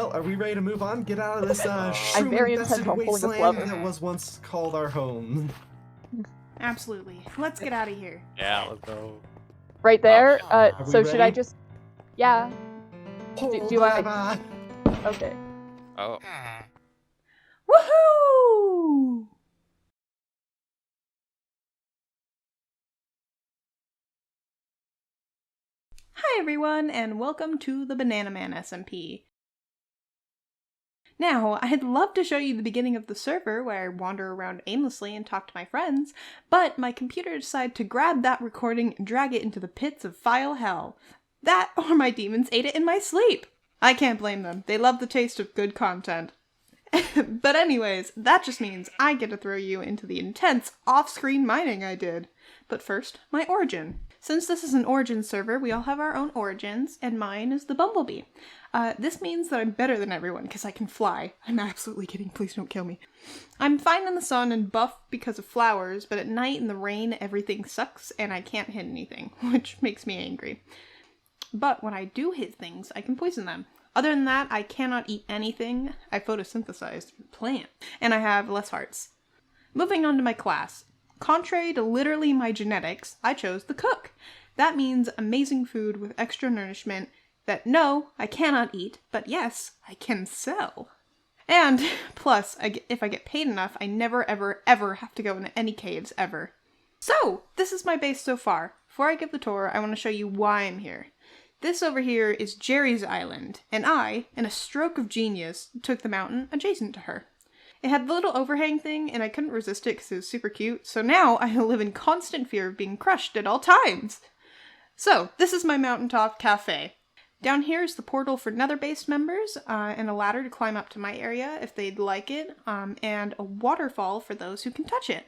well, are we ready to move on? Get out of this I'm very shroom-infested intent on pulling this wasteland lever. that was once called our home. Absolutely. Let's get out of here. Yeah, let's go. Right there. Are we So should I ready? just? Yeah. Pull do the I- lever. Okay. Oh. Woohoo! Hi everyone, and welcome to the Banana Man SMP. Now, I'd love to show you the beginning of the server where I wander around aimlessly and talk to my friends, but my computer decided to grab that recording and drag it into the pits of file hell. That, or my demons ate it in my sleep! I can't blame them, they love the taste of good content. But anyways, that just means I get to throw you into the intense off-screen mining I did. But first, my origin. Since this is an origin server, we all have our own origins, and mine is the bumblebee. This means that I'm better than everyone, because I can fly. I'm absolutely kidding, please don't kill me. I'm fine in the sun and buff because of flowers, but at night in the rain everything sucks and I can't hit anything, which makes me angry. But when I do hit things, I can poison them. Other than that, I cannot eat anything. I photosynthesized a plant, and I have less hearts. Moving on to my class. Contrary to literally my genetics, I chose the cook. That means amazing food with extra nourishment that no, I cannot eat, but yes, I can sell. And plus, if I get paid enough, I never ever ever have to go into any caves ever. So, this is my base so far. Before I give the tour, I want to show you why I'm here. This over here is Jerry's Island, and I, in a stroke of genius, took the mountain adjacent to her. It had the little overhang thing, and I couldn't resist it because it was super cute, so now I live in constant fear of being crushed at all times. So, this is my mountaintop cafe. Down here is the portal for nether-based members, and a ladder to climb up to my area if they'd like it, and a waterfall for those who can touch it.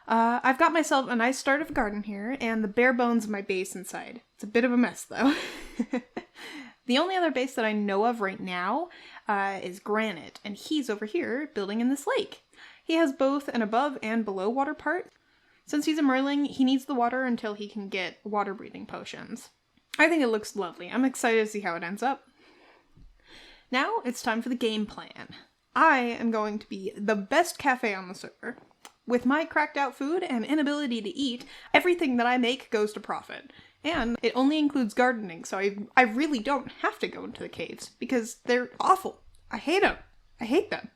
I've got myself a nice start of a garden here, and the bare bones of my base inside. It's a bit of a mess, though. The only other base that I know of right now is Granite, and he's over here building in this lake. He has both an above and below water part. Since he's a merling, he needs the water until he can get water-breathing potions. I think it looks lovely. I'm excited to see how it ends up. Now it's time for the game plan. I am going to be the best cafe on the server. With my cracked out food and inability to eat, everything that I make goes to profit. And it only includes gardening, so I really don't have to go into the caves, because they're awful. I hate them. I hate them.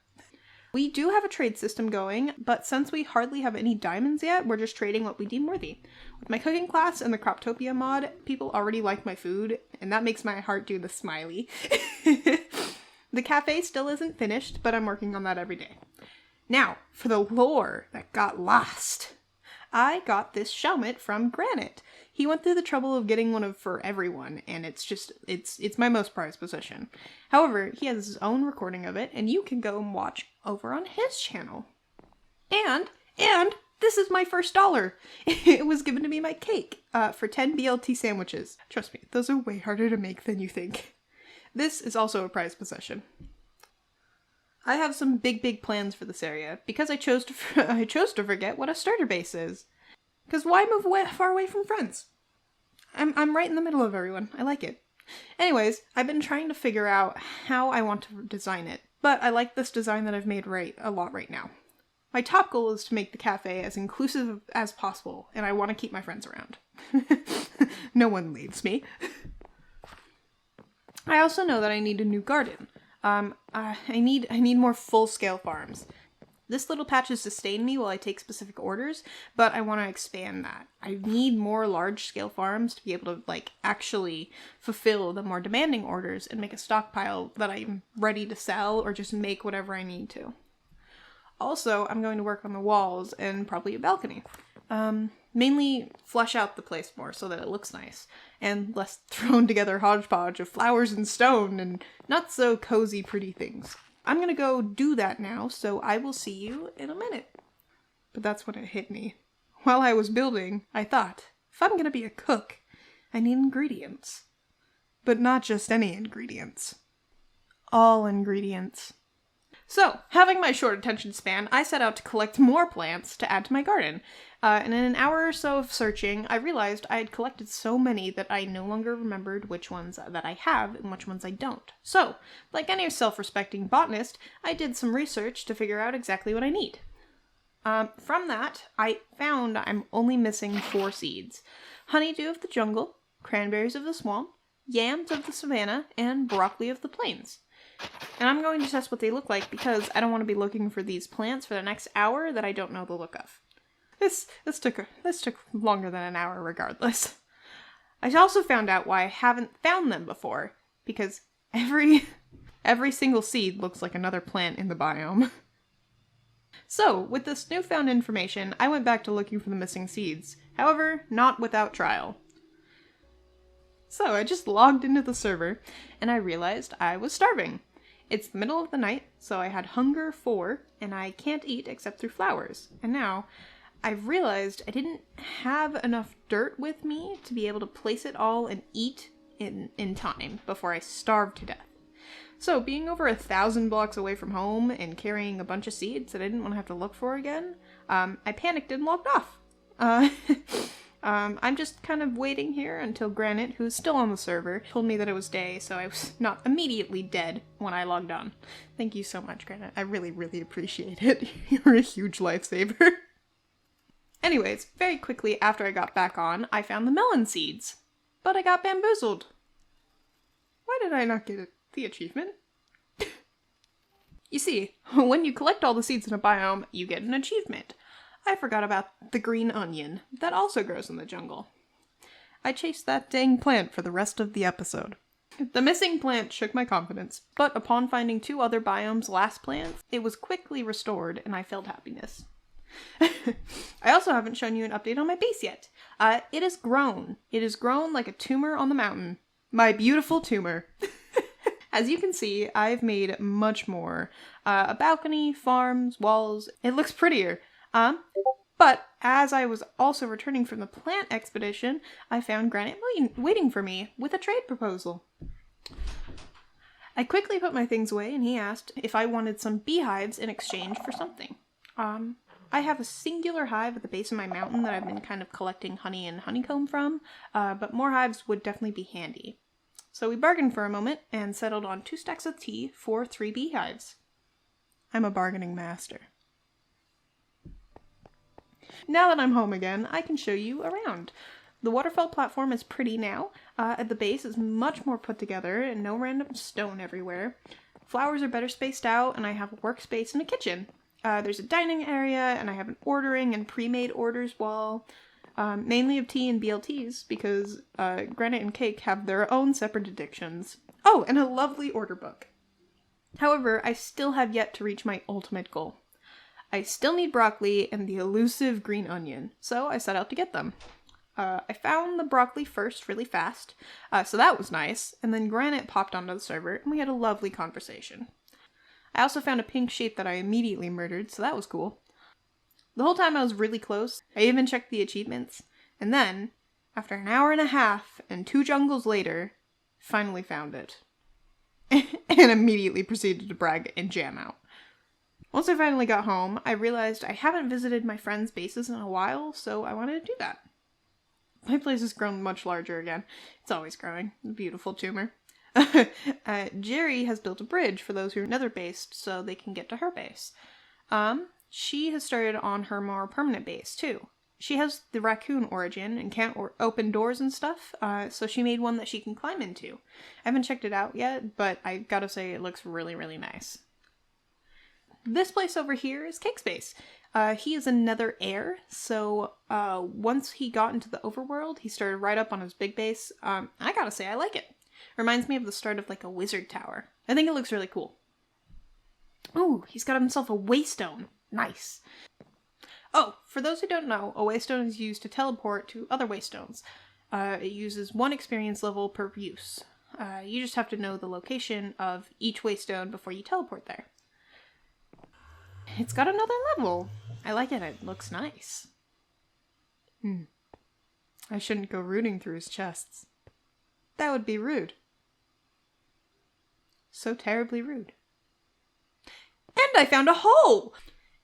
We do have a trade system going, but since we hardly have any diamonds yet, we're just trading what we deem worthy. With my cooking class and the Croptopia mod, people already like my food, and that makes my heart do the smiley. The cafe still isn't finished, but I'm working on that every day. Now, for the lore that got lost. I got this Shelmet from Granite. He went through the trouble of getting one for everyone, and it's my most prized possession. However, he has his own recording of it, and you can go and watch over on his channel. And this is my first dollar. It was given to me by Cake for 10 BLT sandwiches. Trust me, those are way harder to make than you think. This is also a prized possession. I have some big plans for this area, because I chose to forget what a starter base is. Because why move far away from friends? I'm right in the middle of everyone. I like it. Anyways, I've been trying to figure out how I want to design it, but I like this design that I've made a lot right now. My top goal is to make the cafe as inclusive as possible, and I want to keep my friends around. No one leaves me. I also know that I need a new garden. I need more full-scale farms. This little patch has sustained me while I take specific orders, but I want to expand that. I need more large-scale farms to be able to, actually fulfill the more demanding orders and make a stockpile that I'm ready to sell or just make whatever I need to. Also, I'm going to work on the walls and probably a balcony. Mainly flesh out the place more so that it looks nice, and less thrown together hodgepodge of flowers and stone and not so cozy pretty things. I'm gonna go do that now, so I will see you in a minute. But that's when it hit me. While I was building, I thought, if I'm gonna be a cook, I need ingredients. But not just any ingredients. All ingredients. So, having my short attention span, I set out to collect more plants to add to my garden. And in an hour or so of searching, I realized I had collected so many that I no longer remembered which ones that I have and which ones I don't. So, like any self-respecting botanist, I did some research to figure out exactly what I need. From that, I found I'm only missing 4 seeds. Honeydew of the jungle, cranberries of the swamp, yams of the savannah, and broccoli of the plains. And I'm going to test what they look like because I don't want to be looking for these plants for the next hour that I don't know the look of. This took longer than an hour regardless. I also found out why I haven't found them before, because every single seed looks like another plant in the biome. So, with this newfound information, I went back to looking for the missing seeds. However, not without trial. So, I just logged into the server, and I realized I was starving. It's the middle of the night, so I had hunger 4, and I can't eat except through flowers. And now, I've realized I didn't have enough dirt with me to be able to place it all and eat in time before I starved to death. So, being over 1,000 blocks away from home and carrying a bunch of seeds that I didn't want to have to look for again, I panicked and logged off. I'm just kind of waiting here until Granite, who's still on the server, told me that it was day, so I was not immediately dead when I logged on. Thank you so much, Granite. I really, really appreciate it. You're a huge lifesaver. Anyways, very quickly after I got back on, I found the melon seeds. But I got bamboozled. Why did I not get the achievement? You see, when you collect all the seeds in a biome, you get an achievement. I forgot about the green onion that also grows in the jungle. I chased that dang plant for the rest of the episode. The missing plant shook my confidence, but upon finding 2 other biomes' last plants, it was quickly restored and I felt happiness. I also haven't shown you an update on my base yet. It has grown. It has grown like a tumor on the mountain. My beautiful tumor. As you can see, I've made much more. A balcony, farms, walls. It looks prettier. But as I was also returning from the plant expedition, I found Granite waiting for me with a trade proposal. I quickly put my things away and he asked if I wanted some beehives in exchange for something. I have a singular hive at the base of my mountain that I've been kind of collecting honey and honeycomb from, but more hives would definitely be handy. So we bargained for a moment and settled on 2 stacks of tea for 3 beehives. I'm a bargaining master. Now that I'm home again, I can show you around. The waterfall platform is pretty now. At the base is much more put together and no random stone everywhere. Flowers are better spaced out and I have a workspace and a kitchen. There's a dining area and I have an ordering and pre-made orders wall. Mainly of tea and BLTs because Granite and Cake have their own separate addictions. Oh, and a lovely order book. However, I still have yet to reach my ultimate goal. I still need broccoli and the elusive green onion, so I set out to get them. I found the broccoli first really fast, so that was nice, and then Granite popped onto the server and we had a lovely conversation. I also found a pink sheep that I immediately murdered, so that was cool. The whole time I was really close. I even checked the achievements. And then, after an hour and a half and 2 jungles later, finally found it. And immediately proceeded to brag and jam out. Once I finally got home, I realized I haven't visited my friends' bases in a while, so I wanted to do that. My place has grown much larger again. It's always growing. Beautiful tumor. Jerry has built a bridge for those who are nether-based so they can get to her base. She has started on her more permanent base, too. She has the raccoon origin and can't open doors and stuff, so she made one that she can climb into. I haven't checked it out yet, but I gotta say it looks really, really nice. This place over here is Cake's base. He is a nether heir, so once he got into the overworld, he started right up on his big base. I gotta say, I like it. Reminds me of the start of like a wizard tower. I think it looks really cool. Ooh, he's got himself a waystone. Nice. Oh, for those who don't know, a waystone is used to teleport to other waystones. It uses 1 experience level per use. You just have to know the location of each waystone before you teleport there. It's got another level. I like it. It looks nice. I shouldn't go rooting through his chests. That would be rude. So terribly rude. And I found a hole!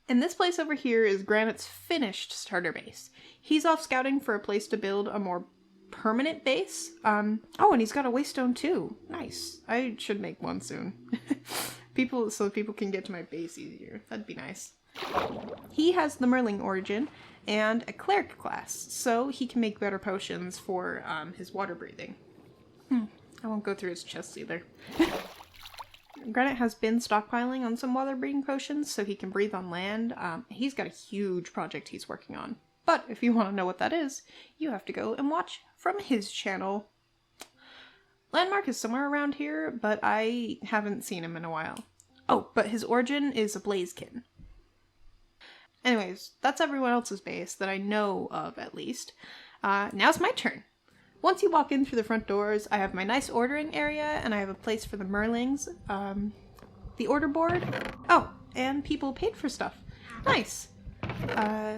And this place over here is Granite's finished starter base. He's off scouting for a place to build a more permanent base. Oh, and he's got a waystone too. Nice. I should make one soon. So people can get to my base easier. That'd be nice. He has the Merling origin and a cleric class, so he can make better potions for his water breathing. I won't go through his chests either. Granite has been stockpiling on some water breathing potions so he can breathe on land. He's got a huge project he's working on. But if you want to know what that is, you have to go and watch from his channel. Landmark is somewhere around here, but I haven't seen him in a while. Oh, but his origin is a Blazekin. Anyways, that's everyone else's base that I know of, at least. Now it's my turn. Once you walk in through the front doors, I have my nice ordering area, and I have a place for the Merlings, the order board. Oh, and people paid for stuff. Nice.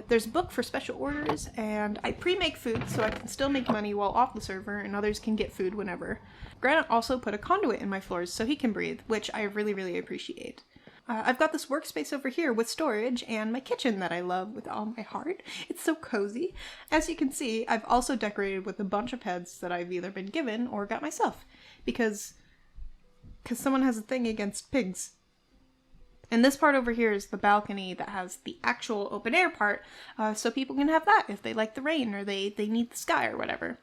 There's a book for special orders, and I pre-make food so I can still make money while off the server, and others can get food whenever. Granite also put a conduit in my floors so he can breathe, which I really, really appreciate. I've got this workspace over here with storage and my kitchen that I love with all my heart. It's so cozy. As you can see, I've also decorated with a bunch of heads that I've either been given or got myself, because someone has a thing against pigs. And this part over here is the balcony that has the actual open air part, so people can have that if they like the rain or they need the sky or whatever.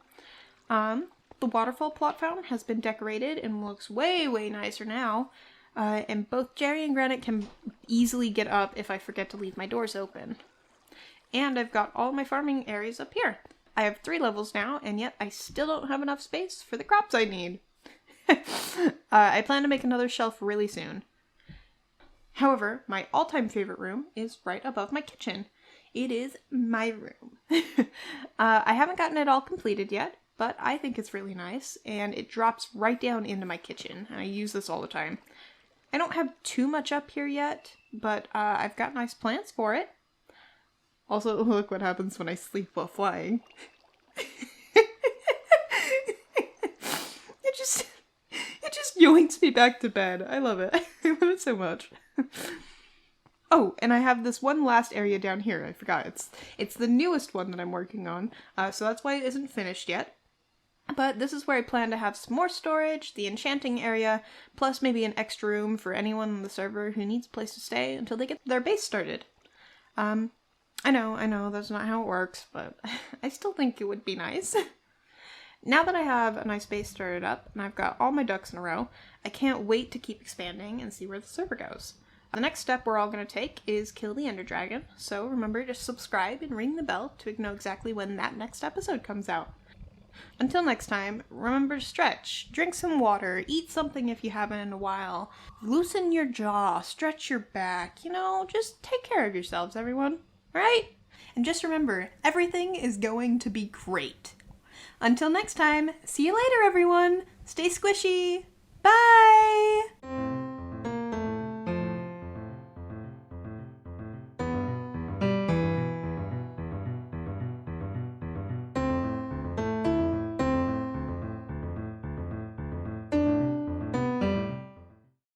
The waterfall plot fountain has been decorated and looks way, way nicer now. And both Jerry and Granite can easily get up if I forget to leave my doors open. And I've got all my farming areas up here. I have 3 levels now, and yet I still don't have enough space for the crops I need. I plan to make another shelf really soon. However, my all-time favorite room is right above my kitchen. It is my room. I haven't gotten it all completed yet, but I think it's really nice, and it drops right down into my kitchen, and I use this all the time. I don't have too much up here yet, but I've got nice plans for it. Also, look what happens when I sleep while flying. It just yoinks me back to bed. I love it. I love it so much. Oh, and I have this one last area down here. I forgot. It's the newest one that I'm working on, so that's why it isn't finished yet. But this is where I plan to have some more storage, the enchanting area, plus maybe an extra room for anyone on the server who needs a place to stay until they get their base started. I know, that's not how it works, but I still think it would be nice. Now that I have a nice base started up, and I've got all my ducks in a row, I can't wait to keep expanding and see where the server goes. The next step we're all going to take is kill the Ender Dragon, so remember to subscribe and ring the bell to know exactly when that next episode comes out. Until next time, remember to stretch, drink some water, eat something if you haven't in a while, loosen your jaw, stretch your back, just take care of yourselves, everyone, right? And just remember, everything is going to be great. Until next time, see you later, everyone. Stay squishy. Bye!